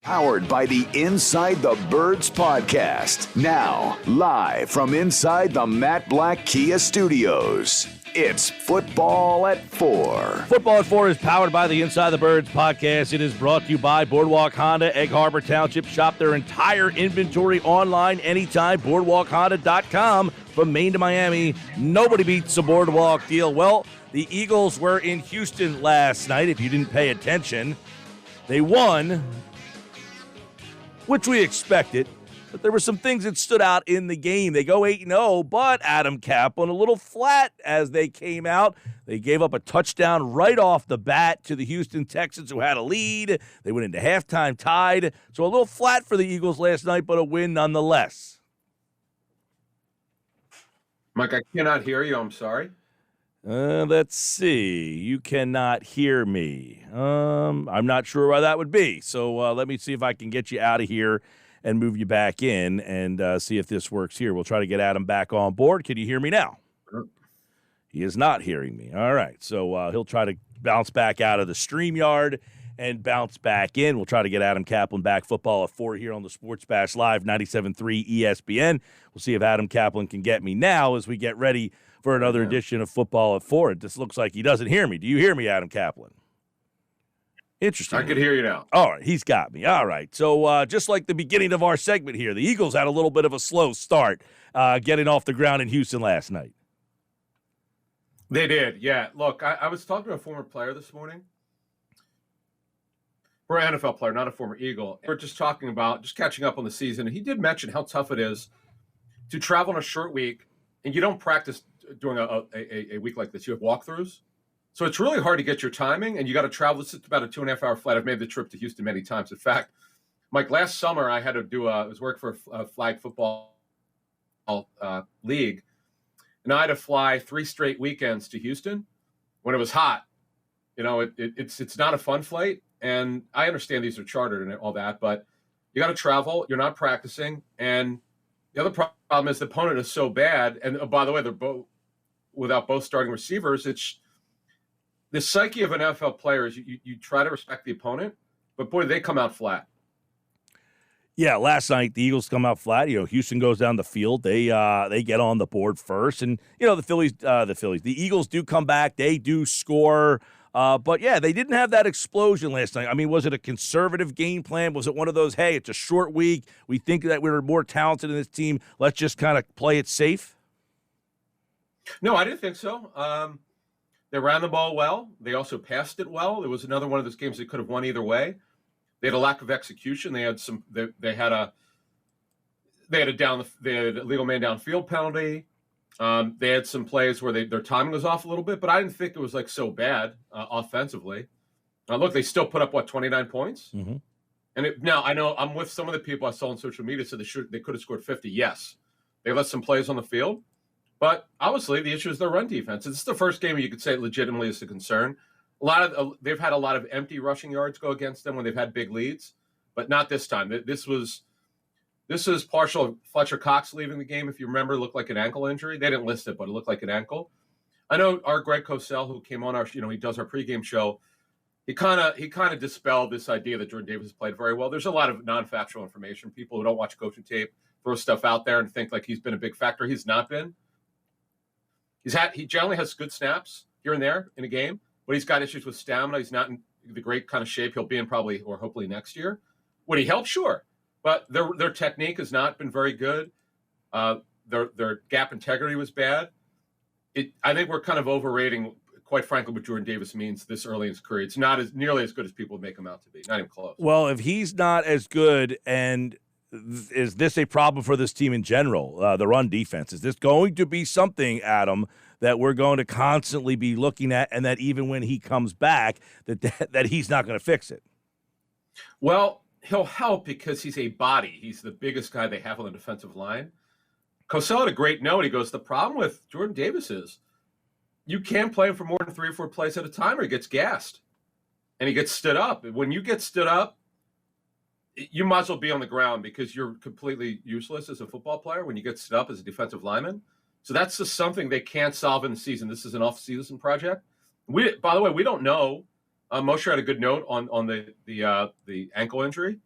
Powered by the Inside the Birds podcast. Now, live from inside the Matt Black Kia Studios. It's Football at 4. Football at 4 is powered by the Inside the Birds podcast. It is brought to you by Boardwalk Honda, Egg Harbor Township. Shop their entire inventory online anytime. BoardwalkHonda.com. From Maine to Miami, nobody beats a Boardwalk deal. Well, the Eagles were in Houston last night. If you didn't pay attention, they won, which we expected. But there were some things that stood out in the game. They go 8-0, but Adam Caplan a little flat as they came out. They gave up a touchdown right off the bat to the Houston Texans, who had a lead. They went into halftime tied. So a little flat for the Eagles last night, but a win nonetheless. Mike, I cannot hear you. I'm sorry. Let's see. You cannot hear me. I'm not sure why that would be. So let me see if I can get you out of here and move you back in and see if this works here. We'll try to get Adam back on board. Can you hear me now? He is not hearing me. All right. So he'll try to bounce back out of the StreamYard and bounce back in. We'll try to get Adam Caplan back. Football at 4 here on the Sports Bash Live, 97.3 ESPN. We'll see if Adam Caplan can get me now as we get ready for another edition of Football at 4. It just looks like he doesn't hear me. Do you hear me, Adam Caplan? Interesting. I can hear you now. All right, he's got me. All right. So just like the beginning of our segment here, the Eagles had a little bit of a slow start getting off the ground in Houston last night. They did, yeah. Look, I was talking to a former player this morning. We're an NFL player, not a former Eagle. We're just talking about just catching up on the season. And he did mention how tough it is to travel on a short week, and you don't practice during a week like this. You have walkthroughs. So it's really hard to get your timing, and you got to travel. It's about a 2.5-hour flight. I've made the trip to Houston many times. In fact, Mike, last summer I had to do I was working for a flag football league, and I had to fly 3 straight weekends to Houston when it was hot. You know, it's not a fun flight, and I understand these are chartered and all that, but you got to travel. You're not practicing, and the other problem is the opponent is so bad. And by the way, they're both without both starting receivers. It's the psyche of an NFL player is you try to respect the opponent, but boy, they come out flat. Yeah, last night the Eagles come out flat. You know, Houston goes down the field. They get on the board first, and you know the Eagles do come back. They do score, but yeah, they didn't have that explosion last night. I mean, was it a conservative game plan? Was it one of those, hey, it's a short week, we think that we're more talented in this team, let's just kind of play it safe? No, I didn't think so. They ran the ball well. They also passed it well. It was another one of those games they could have won either way. They had a lack of execution. They had some. They had a legal man downfield penalty. They had some plays where their timing was off a little bit, but I didn't think it was like so bad offensively. Look, they still put up 29 points. Mm-hmm. And now I know I'm with some of the people I saw on social media said they could have scored 50. Yes, they let some plays on the field. But obviously, the issue is their run defense. This is the first game you could say legitimately is a concern. They've had a lot of empty rushing yards go against them when they've had big leads, but not this time. This was partial Fletcher Cox leaving the game. If you remember, it looked like an ankle injury. They didn't list it, but it looked like an ankle. I know our Greg Cosell, who came on he does our pregame show. He kind of dispelled this idea that Jordan Davis played very well. There's a lot of non-factual information. People who don't watch coaching tape throw stuff out there and think like he's been a big factor. He's not been. He generally has good snaps here and there in a game, but he's got issues with stamina. He's not in the great kind of shape he'll be in probably or hopefully next year. Would he help? Sure. But their technique has not been very good. Their gap integrity was bad. I think we're kind of overrating, quite frankly, what Jordan Davis means this early in his career. It's not nearly as good as people make him out to be. Not even close. Well, if he's not as good, and is this a problem for this team in general, the run defense? Is this going to be something, Adam, that we're going to constantly be looking at, and that even when he comes back, that he's not going to fix it? Well, he'll help because he's a body. He's the biggest guy they have on the defensive line. Cosell had a great note. He goes, the problem with Jordan Davis is you can't play him for more than 3 or 4 plays at a time or he gets gassed. And he gets stood up. When you get stood up, you might as well be on the ground because you're completely useless as a football player when you get stood up as a defensive lineman. So that's just something they can't solve in the season. This is an off-season project. By the way, we don't know. Mosher had a good note on the ankle injury.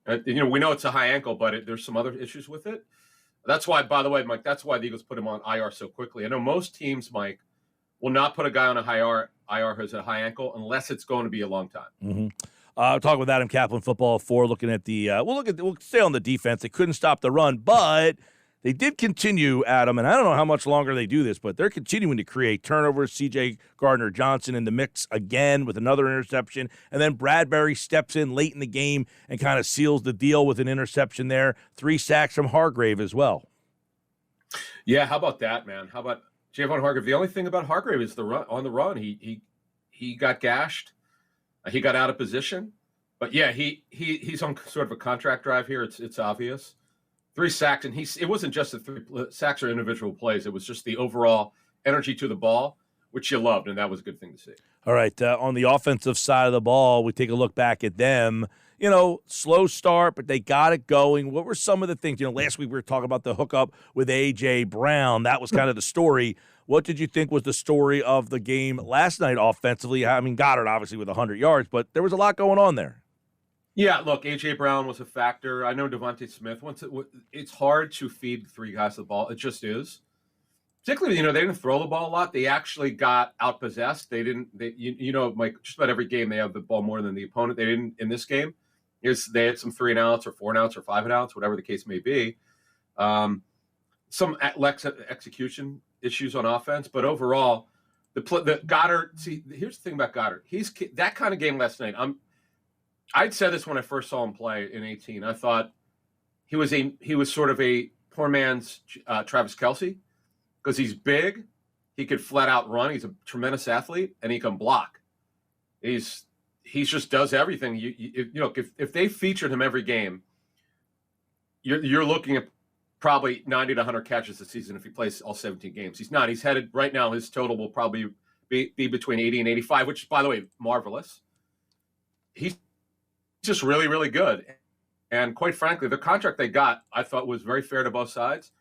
We know it's a high ankle, but there's some other issues with it. That's why, by the way, Mike, that's why the Eagles put him on IR so quickly. I know most teams, Mike, will not put a guy on a IR who has a high ankle unless it's going to be a long time. Mm-hmm. Talking with Adam Caplan, Football 4, looking at the we'll stay on the defense. They couldn't stop the run, but they did continue, Adam, and I don't know how much longer they do this, but they're continuing to create turnovers. C.J. Gardner-Johnson in the mix again with another interception, and then Bradbury steps in late in the game and kind of seals the deal with an interception there. 3 sacks from Hargrave as well. Yeah, how about that, man? How about Javon Hargrave? The only thing about Hargrave is the run on the run. He got gashed. He got out of position. But yeah, he's on sort of a contract drive here. It's obvious. 3 sacks, and it wasn't just the 3 sacks or individual plays. It was just the overall energy to the ball, which you loved, and that was a good thing to see. All right, on the offensive side of the ball, we take a look back at them. Slow start, but they got it going. What were some of the things? Last week we were talking about the hookup with A.J. Brown. That was kind of the story. What did you think was the story of the game last night offensively? I mean, Goddard obviously with 100 yards, but there was a lot going on there. Yeah, look, A.J. Brown was a factor. I know Devontae Smith. It's hard to feed 3 guys the ball. It just is. Particularly, they didn't throw the ball a lot. They actually got outpossessed. They didn't. Like just about every game they have the ball more than the opponent. They didn't in this game. They had some 3 and outs or 4 and outs or 5 and outs, whatever the case may be. Some execution issues on offense, but overall, the Goddard. See, here's the thing about Goddard. He's that kind of game last night. I'd said this when I first saw him play in 18. I thought he was sort of a poor man's Travis Kelce because he's big, he could flat out run. He's a tremendous athlete, and he can block. He just does everything. If they featured him every game, you're looking at probably 90 to 100 catches this season if he plays all 17 games. He's not. He's headed right now. His total will probably be between 80 and 85, which, by the way, marvelous. He's just really, really good. And quite frankly, the contract they got, I thought, was very fair to both sides.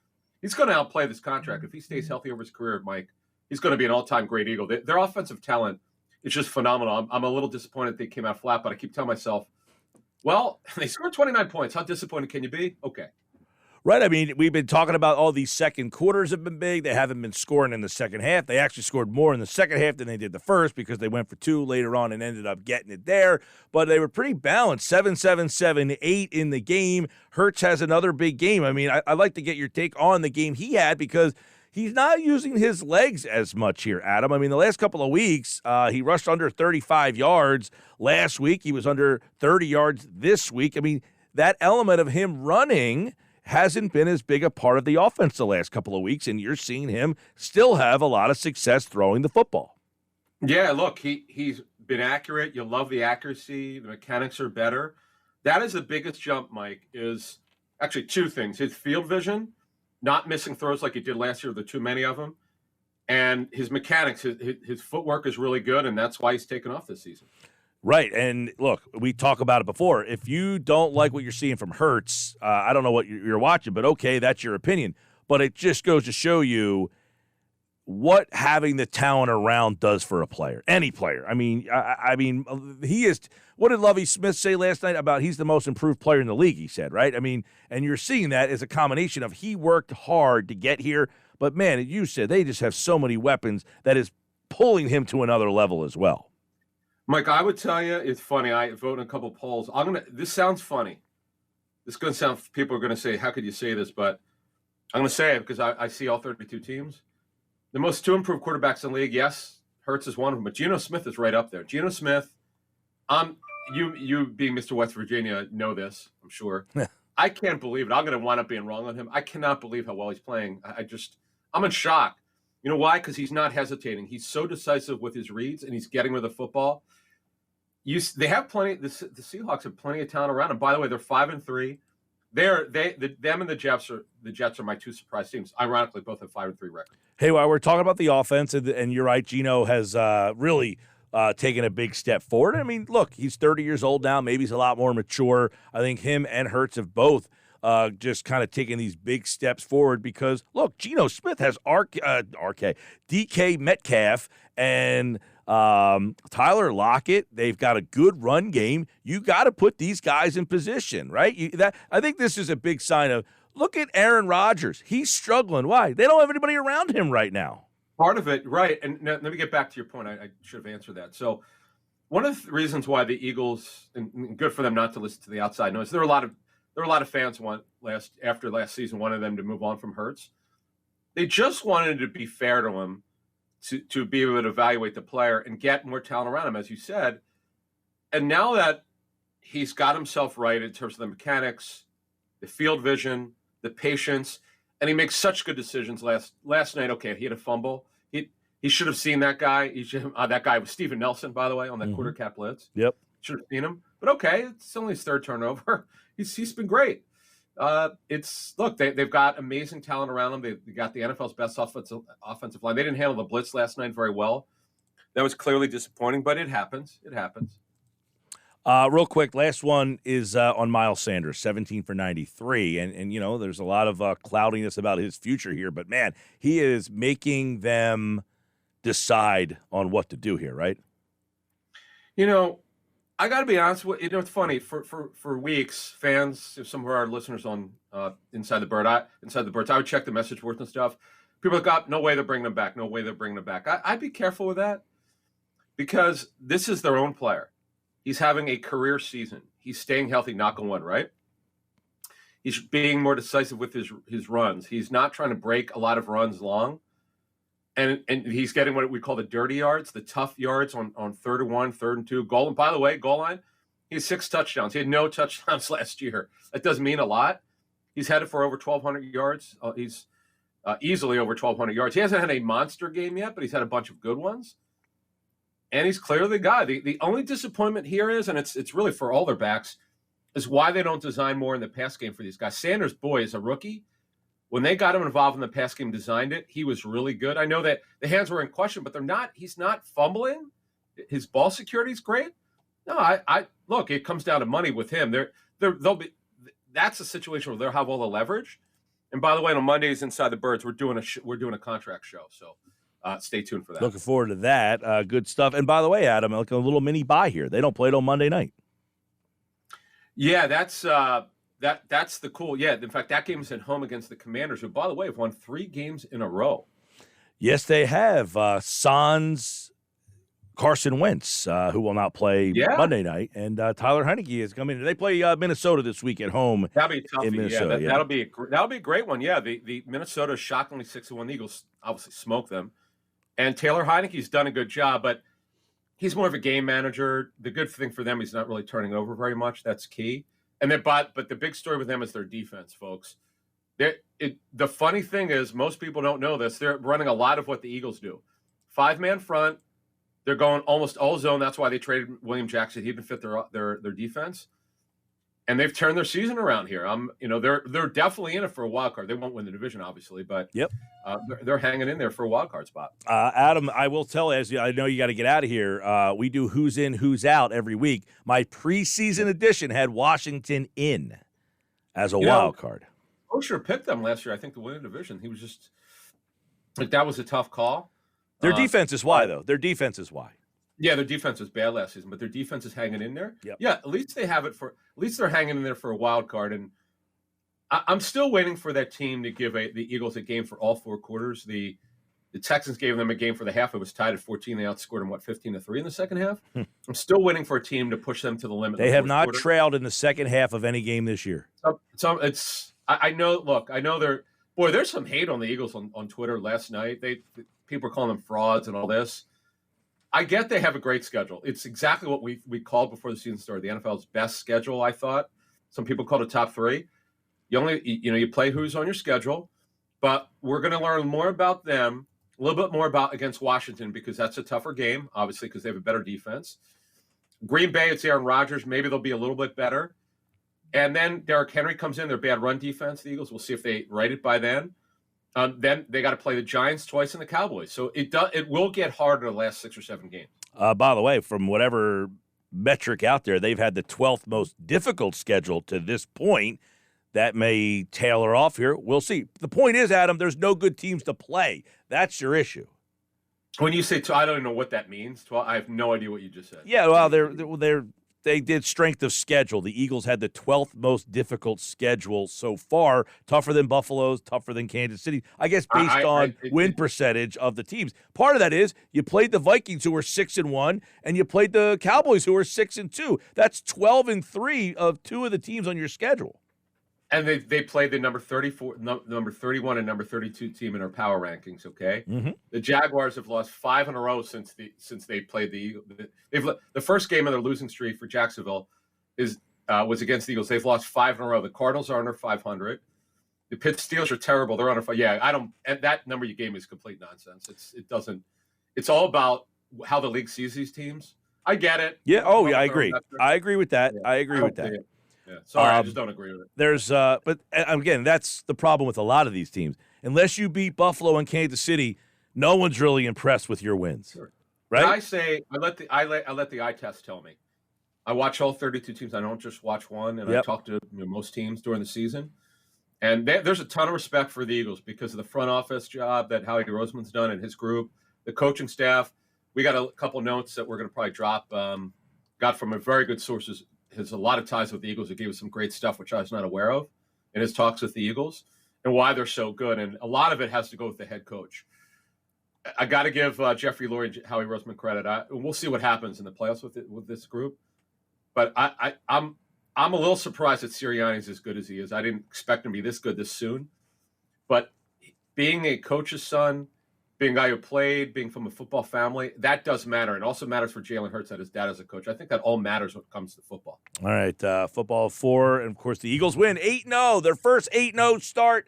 He's going to outplay this contract. If he stays healthy over his career, Mike, he's going to be an all-time great Eagle. Their offensive talent is just phenomenal. I'm a little disappointed they came out flat, but I keep telling myself, well, they scored 29 points. How disappointed can you be? Okay. Right. I mean, we've been talking about all these second quarters have been big. They haven't been scoring in the second half. They actually scored more in the second half than they did the first because they went for 2 later on and ended up getting it there. But they were pretty balanced, 7-7, 7-8 in the game. Hurts has another big game. I mean, I'd like to get your take on the game he had because he's not using his legs as much here, Adam. I mean, the last couple of weeks, he rushed under 35 yards. Last week, he was under 30 yards this week. I mean, that element of him running hasn't been as big a part of the offense the last couple of weeks, and you're seeing him still have a lot of success throwing the football. Yeah, look, he's been accurate. You love the accuracy. The mechanics are better. That is the biggest jump, Mike, is actually 2 things. His field vision, not missing throws like he did last year, the too many of them, and his mechanics, his footwork is really good, and that's why he's taken off this season. Right, and look, we talked about it before. If you don't like what you're seeing from Hurts, I don't know what you're watching, but okay, that's your opinion. But it just goes to show you what having the talent around does for a player, any player. I mean, he is. What did Lovie Smith say last night about he's the most improved player in the league? He said, right? I mean, and you're seeing that as a combination of he worked hard to get here, but man, you said they just have so many weapons that is pulling him to another level as well. Mike, I would tell you, it's funny. I vote in a couple polls. This sounds funny. This is going to sound, people are going to say, how could you say this? But I'm going to say it because I see all 32 teams. The most 2 improved quarterbacks in the league, yes, Hurts is one of them, but Geno Smith is right up there. Geno Smith, you being Mr. West Virginia know this, I'm sure. I can't believe it. I'm going to wind up being wrong on him. I cannot believe how well he's playing. I'm in shock. You know why? Because he's not hesitating. He's so decisive with his reads, and he's getting with the football. They have plenty. The Seahawks have plenty of talent around them. By the way, they're 5-3. Them and the Jets are my 2 surprise teams. Ironically, both have 5-3 records. Hey, while we're talking about the offense, and you're right, Geno has really taken a big step forward. I mean, look, he's 30 years old now. Maybe he's a lot more mature. I think him and Hurts have both just kind of taking these big steps forward because, look, Geno Smith has DK Metcalf and Tyler Lockett, they've got a good run game. You got to put these guys in position, right? I think this is a big sign of, look at Aaron Rodgers. He's struggling. Why? They don't have anybody around him right now. Part of it, right. And now, let me get back to your point. I should have answered that. So one of the reasons why the Eagles, and good for them not to listen to the outside noise, there were a lot of fans after last season wanted them to move on from Hurts. They just wanted to be fair to him, to be able to evaluate the player and get more talent around him, as you said. And now that he's got himself right in terms of the mechanics, the field vision, the patience, and he makes such good decisions. Last night, okay, he had a fumble. He should have seen that guy. That guy was Steven Nelson, by the way, on that quarter cap blitz. Yep. Should have seen him. But okay, it's only his third turnover. He's been great. They've got amazing talent around them. They got the NFL's best offensive line. They didn't handle the blitz last night very well. That was clearly disappointing, but it happens. It happens. Real quick, last one is on Miles Sanders, 17 for 93. And there's a lot of cloudiness about his future here. But, man, he is making them decide on what to do here, right? I got to be honest with you. It's funny. For weeks, fans, if some of our listeners on Inside the Birds, I would check the message boards and stuff. People have got no way they're bringing them back. No way they're bringing them back. I'd be careful with that because this is their own player. He's having a career season. He's staying healthy, knock on wood, right? He's being more decisive with his runs. He's not trying to break a lot of runs long. And he's getting what we call the dirty yards, the tough yards on 3rd and 1, 3rd and 2. Goal, and by the way, goal line, he has 6 touchdowns. He had no touchdowns last year. That doesn't mean a lot. He's headed for over 1,200 yards. He's easily over 1,200 yards. He hasn't had a monster game yet, but he's had a bunch of good ones. And he's clearly the guy. The only disappointment here is, and it's really for all their backs, is why they don't design more in the pass game for these guys. Sanders, boy, is a rookie. When they got him involved in the pass game, designed it, he was really good. I know that the hands were in question, but he's not fumbling. His ball security is great. No, I look, it comes down to money with him. That's a situation where they'll have all the leverage. And by the way, on Mondays Inside the Birds, we're doing a contract show. So stay tuned for that. Looking forward to that. Good stuff. And by the way, Adam, like a little mini bye here. They don't play it on Monday night. Yeah, that's the cool. Yeah, in fact, that game is at home against the Commanders, who, by the way, have won 3 games in a row. Yes, they have. Carson Wentz, who will not play Monday night, and Tyler Heineke is coming. They play Minnesota this week at home. That'll be tough. That'll be a great one. Yeah, the Minnesota shockingly 6-1. The Eagles obviously smoked them, and Taylor Heineke's done a good job, but he's more of a game manager. The good thing for them, he's not really turning over very much. That's key. And but the big story with them is their defense, folks. The funny thing is, most people don't know this. They're running a lot of what the Eagles do. 5-man front. They're going almost all zone. That's why they traded William Jackson. He didn't fit their defense. And they've turned their season around here. They're definitely in it for a wild card. They won't win the division, obviously, but they're hanging in there for a wild card spot. Adam, I will tell, as I know you got to get out of here. We do who's in, who's out every week. My preseason edition had Washington in as a wild card. Osher picked them last year, I think, to win the division. He was just like, that was a tough call. Their defense is why, though. Their defense is why. Yeah, their defense was bad last season, but their defense is hanging in there. Yep. Yeah, at least they have it at least they're hanging in there for a wild card. And I'm still waiting for that team to give the Eagles a game for all 4 quarters. The Texans gave them a game for the half. It was tied at 14. They outscored them, 15-3 in the second half? I'm still waiting for a team to push them to the limit. They have not trailed in the second half of any game this year. I know there's some hate on the Eagles on Twitter last night. People are calling them frauds and all this. I get they have a great schedule. It's exactly what we called before the season started. The NFL's best schedule, I thought. Some people called it top 3. You play who's on your schedule, but we're going to learn more about them, a little bit more about against Washington, because that's a tougher game, obviously, because they have a better defense. Green Bay, it's Aaron Rodgers. Maybe they'll be a little bit better. And then Derrick Henry comes in, their bad run defense, the Eagles. We'll see if they right it by then. Then they got to play the Giants twice and the Cowboys. So it will get harder the last 6 or 7 games. By the way, from whatever metric out there, they've had the 12th most difficult schedule to this point. That may tailor off here. We'll see. The point is, Adam, there's no good teams to play. That's your issue. When you say I don't even know what that means. I have no idea what you just said. Yeah, well, they did strength of schedule. The Eagles had the 12th most difficult schedule so far, tougher than Buffalo's, tougher than Kansas City, I guess based on win percentage of the teams. Part of that is you played the Vikings, who were 6-1, and you played the Cowboys, who were 6-2. That's 12-3 of two of the teams on your schedule. And they played the number 34, number 31, and number 32 team in our power rankings. Okay, The Jaguars have lost 5 in a row since they played the Eagles. The first game of their losing streak for Jacksonville was against the Eagles. They've lost 5 in a row. The Cardinals are under 500. The Steelers are terrible. They're under 5. Yeah, I don't. And that number you gave me is complete nonsense. It doesn't. It's all about how the league sees these teams. I get it. Yeah. Oh, yeah. I agree. I agree with that. Yeah, I agree with that. Yeah. Sorry, I just don't agree with it. But again, that's the problem with a lot of these teams. Unless you beat Buffalo and Kansas City, no one's really impressed with your wins. Sure. Right? I let the eye test tell me. I watch all 32 teams. I don't just watch one, and I talk to most teams during the season. And there's a ton of respect for the Eagles because of the front office job that Howie Roseman's done and his group, the coaching staff. We got a couple notes that we're going to probably drop. Got from very good sources. Has a lot of ties with the Eagles. Who gave us some great stuff, which I was not aware of, in his talks with the Eagles and why they're so good. And a lot of it has to go with the head coach. I got to give Jeffrey Lurie and Howie Roseman credit. We'll see what happens in the playoffs with this group. But I'm a little surprised that Sirianni's as good as he is. I didn't expect him to be this good this soon. But being a coach's son, being a guy who played, being from a football family, that does matter. It also matters for Jalen Hurts that his dad is a coach. I think that all matters when it comes to football. All right, football 4, and, of course, the Eagles win 8-0, their first 8-0 start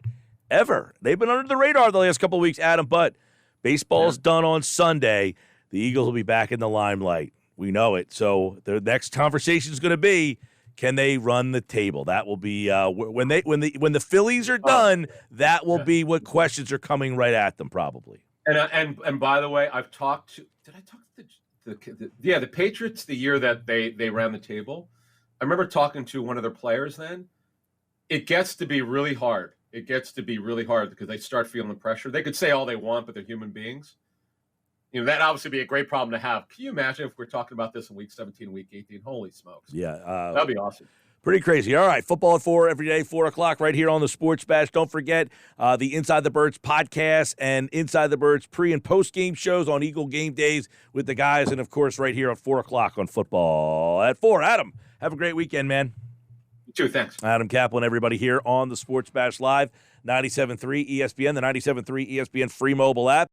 ever. They've been under the radar the last couple of weeks, Adam, but baseball's done on Sunday. The Eagles will be back in the limelight. We know it. So the next conversation is going to be, can they run the table? That will be when the Phillies are done. That will be what questions are coming right at them, probably. And by the way, I've talked to. Did I talk to the Patriots the year that they ran the table? I remember talking to one of their players then. It gets to be really hard. It gets to be really hard because they start feeling the pressure. They could say all they want, but they're human beings. That obviously be a great problem to have. Can you imagine if we're talking about this in week 17, week 18? Holy smokes. Yeah. That'd be awesome. Pretty crazy. All right, football at 4 every day, 4 o'clock right here on the Sports Bash. Don't forget the Inside the Birds podcast and Inside the Birds pre- and post-game shows on Eagle game days with the guys, and, of course, right here at 4 o'clock on football at 4. Adam, have a great weekend, man. You too, thanks. Adam Caplan, everybody here on the Sports Bash Live, 97.3 ESPN, the 97.3 ESPN free mobile app.